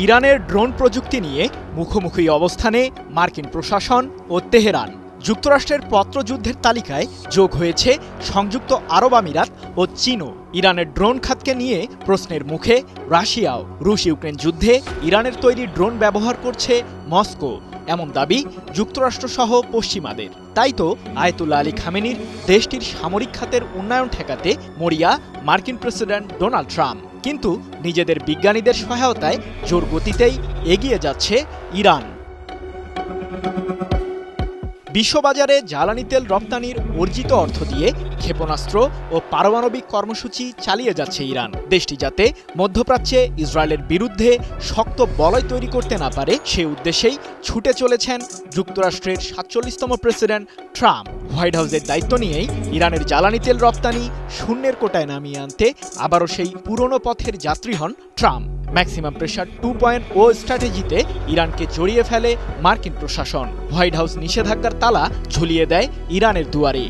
ইরানের ড্রোন প্রযুক্তি নিয়ে মুখোমুখি অবস্থানে মার্কিন প্রশাসন ও তেহরান। যুক্তরাষ্ট্রের পত্রযুদ্ধের তালিকায় যোগ হয়েছে সংযুক্ত আরব আমিরাত ও চীনও। ইরানের ড্রোন খাতকে নিয়ে প্রশ্নের মুখে রাশিয়াও। রুশ ইউক্রেন যুদ্ধে ইরানের তৈরি ড্রোন ব্যবহার করছে মস্কো, এমন দাবি যুক্তরাষ্ট্রসহ পশ্চিমাদের। তাই তো আয়াতুল্লাহ আলী খামেনির দেশটির সামরিক খাতের উন্নয়ন ঠেকাতে মরিয়া মার্কিন প্রেসিডেন্ট ডোনাল্ড ট্রাম্প। কিন্তু নিজেদের বিজ্ঞানীদের সহায়তায় জোর গতিতেই এগিয়ে যাচ্ছে ইরান। বিশ্ববাজারে জ্বালানি তেল রপ্তানির অর্জিত অর্থ দিয়ে ক্ষেপণাস্ত্র ও পারমাণবিক কর্মসূচি চালিয়ে যাচ্ছে ইরান। দেশটি যাতে মধ্যপ্রাচ্যে ইসরায়েলের বিরুদ্ধে শক্ত বলয় তৈরি করতে না পারে, সে উদ্দেশ্যেই ছুটে চলেছেন যুক্তরাষ্ট্রের ৪৭তম প্রেসিডেন্ট ট্রাম্প। হোয়াইট হাউসের দায়িত্ব নিয়েই ইরানের জ্বালানি তেল রপ্তানি শূন্যের কোটায় নামিয়ে আনতে আবারও সেই পুরনো পথের যাত্রী হন ট্রাম্প। ম্যাক্সিমাম প্রেশার 2.0 স্ট্র্যাটেজিতে ইরানকে জড়িয়ে ফেলে মার্কিন প্রশাসন। হোয়াইট হাউস নিষেধাজ্ঞার তালা ঝুলিয়ে দেয় ইরানের দুয়ারে।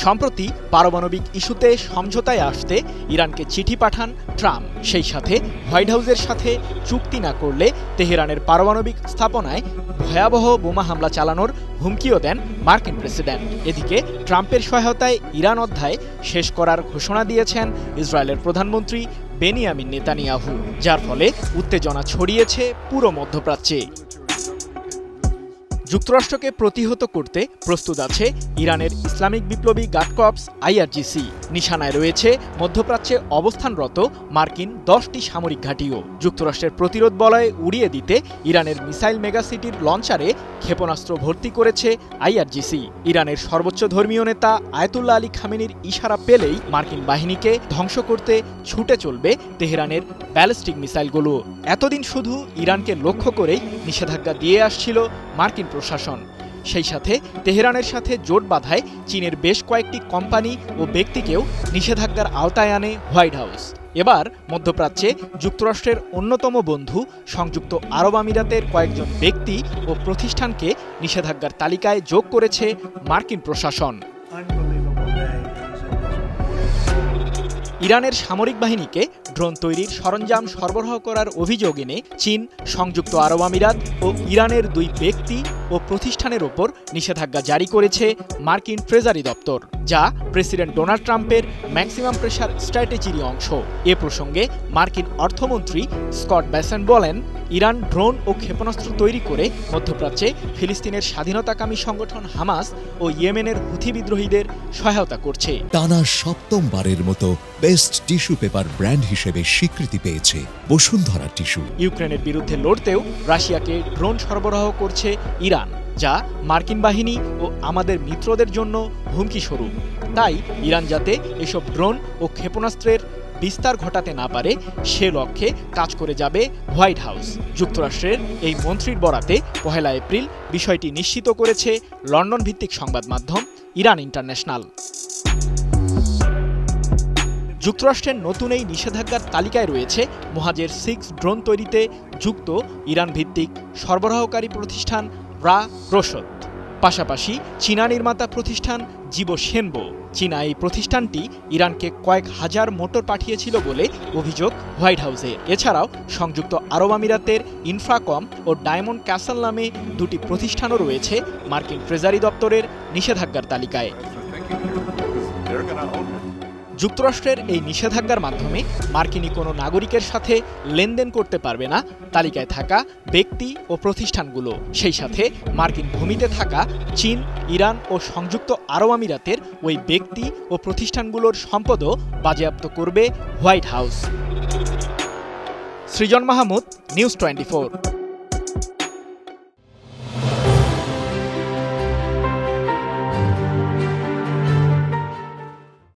সম্প্রতি পারমাণবিক ইস্যুতে সমঝোতায় আসতে ইরানকে চিঠি পাঠান ট্রাম্প। সেই সাথে হোয়াইট হাউসের সাথে চুক্তি না করলে তেহরানের পারমাণবিক স্থাপনায় ভয়াবহ বোমা হামলা চালানোর হুমকিও দেন মার্কিন প্রেসিডেন্ট। এদিকে ট্রাম্পের সহায়তায় ইরান অধ্যায় শেষ করার ঘোষণা দিয়েছেন ইসরায়েলের প্রধানমন্ত্রী বেনিয়ামিন নেতানিয়াহু, যার ফলে উত্তেজনা ছড়িয়েছে পুরো মধ্যপ্রাচ্যে। যুক্তরাষ্ট্রকে প্রতিহত করতে প্রস্তুত আছে ইরানের ইসলামিক বিপ্লবী গার্ড কর্পস IRGC। নিশানায় রয়েছে মধ্যপ্রাচ্যে অবস্থানরত মার্কিন 10টি সামরিক ঘাঁটিও। যুক্তরাষ্ট্রের প্রতিরোধ বলয়ে উড়িয়ে দিতে ইরানের মিসাইল মেগাসিটির লঞ্চারে ক্ষেপণাস্ত্র ভর্তি করেছে IRGC। ইরানের সর্বোচ্চ ধর্মীয় নেতা আয়াতুল্লাহ আলী খামেনির ইশারা পেলেই মার্কিন বাহিনীকে ধ্বংস করতে ছুটে চলবে তেহরানের ব্যালিস্টিক মিসাইলগুলো। এতদিন শুধু ইরানকে লক্ষ্য করেই নিষেধাজ্ঞা দিয়ে আসছিল মার্কিন প্রশাসন। সেই সাথে তেহরানের সাথে জোট বাঁধায় চীনের বেশ কয়েকটি কোম্পানি ও ব্যক্তিকেও নিষেধাজ্ঞার আওতায় আনে হোয়াইট হাউস। এবার মধ্যপ্রাচ্যে যুক্তরাষ্ট্রের অন্যতম বন্ধু সংযুক্ত আরব আমিরাতের কয়েকজন ব্যক্তি ও প্রতিষ্ঠানকে নিষেধাজ্ঞার তালিকায় যোগ করেছে মার্কিন প্রশাসন। ইরানের সামরিক বাহিনীকে ড্রোন তৈরির সরঞ্জাম সরবরাহ করার অভিযোগ এনে চীন, সংযুক্ত আরব আমিরাত ও ইরানের 2 ব্যক্তি ও প্রতিষ্ঠানের ওপর নিষেধাজ্ঞা জারি করেছে মার্কিন ট্রেজারি দপ্তর, যা প্রেসিডেন্ট ডোনাল্ড ট্রাম্পের ম্যাক্সিমাম প্রেশার স্ট্র্যাটেজির অংশ। এ প্রসঙ্গে মার্কিন অর্থমন্ত্রী স্কট বেসেন্ট বলেন, ইরান ড্রোন ও ক্ষেপণাস্ত্র তৈরি করে মধ্যপ্রাচ্যে ফিলিস্তিনের স্বাধীনতাকামী সংগঠন হামাস ও ইয়েমেনের হুথি বিদ্রোহীদের সহায়তা করছে। টানা 7মবারের মতো বেস্ট টিস্যু পেপার ব্র্যান্ড হিসেবে স্বীকৃতি পেয়েছে বসুন্ধরা টিস্যু। ইউক্রেনের বিরুদ্ধে লড়তেও রাশিয়াকে ড্রোন সরবরাহ করছে ইরান, যা মার্কিন বাহিনী ও আমাদের মিত্রদের জন্য হুমকি স্বরূপ। তাই ইরান যাতে এসব ড্রোন ও ক্ষেপণাস্ত্রের বিস্তার ঘটাতে না পারে, সে লক্ষ্যে কাজ করে যাবে হোয়াইট হাউস। যুক্তরাষ্ট্রের এই মন্ত্রীর বরাতে 1 এপ্রিল বিষয়টি নিশ্চিত করেছে লন্ডন ভিত্তিক সংবাদ মাধ্যম ইরান ইন্টারন্যাশনাল। যুক্তরাষ্ট্রের নতুন এই নিষেধাজ্ঞার তালিকায় রয়েছে মোহাজের 6 ড্রোন তৈরিতে যুক্ত ইরান ভিত্তিক সরবরাহকারী প্রতিষ্ঠান রসদ, পাশাপাশি চীনা নির্মাতা প্রতিষ্ঠান জিবো সেনবো। চীনা এই প্রতিষ্ঠানটি ইরানকে কয়েক হাজার মোটর পাঠিয়েছিল বলে অভিযোগ হোয়াইট হাউসের। এছাড়াও সংযুক্ত আরব আমিরাতের ইনফ্রাকম ও ডায়মন্ড ক্যাসল নামে 2টি প্রতিষ্ঠানও রয়েছে মার্কিন ট্রেজারি দপ্তরের নিষেধাজ্ঞার তালিকায়। যুক্তরাষ্ট্রের এই নিষেধাজ্ঞার মাধ্যমে মার্কিনী কোনো নাগরিকের সাথে লেনদেন করতে পারবে না তালিকায় থাকা ব্যক্তি ও প্রতিষ্ঠানগুলো। সেই সাথে মার্কিন ভূমিতে থাকা চীন, ইরান ও সংযুক্ত আরব আমিরাতের ওই ব্যক্তি ও প্রতিষ্ঠানগুলোর সম্পদও বাজেয়াপ্ত করবে হোয়াইট হাউস। সৃজন মাহমুদ, নিউজ 24।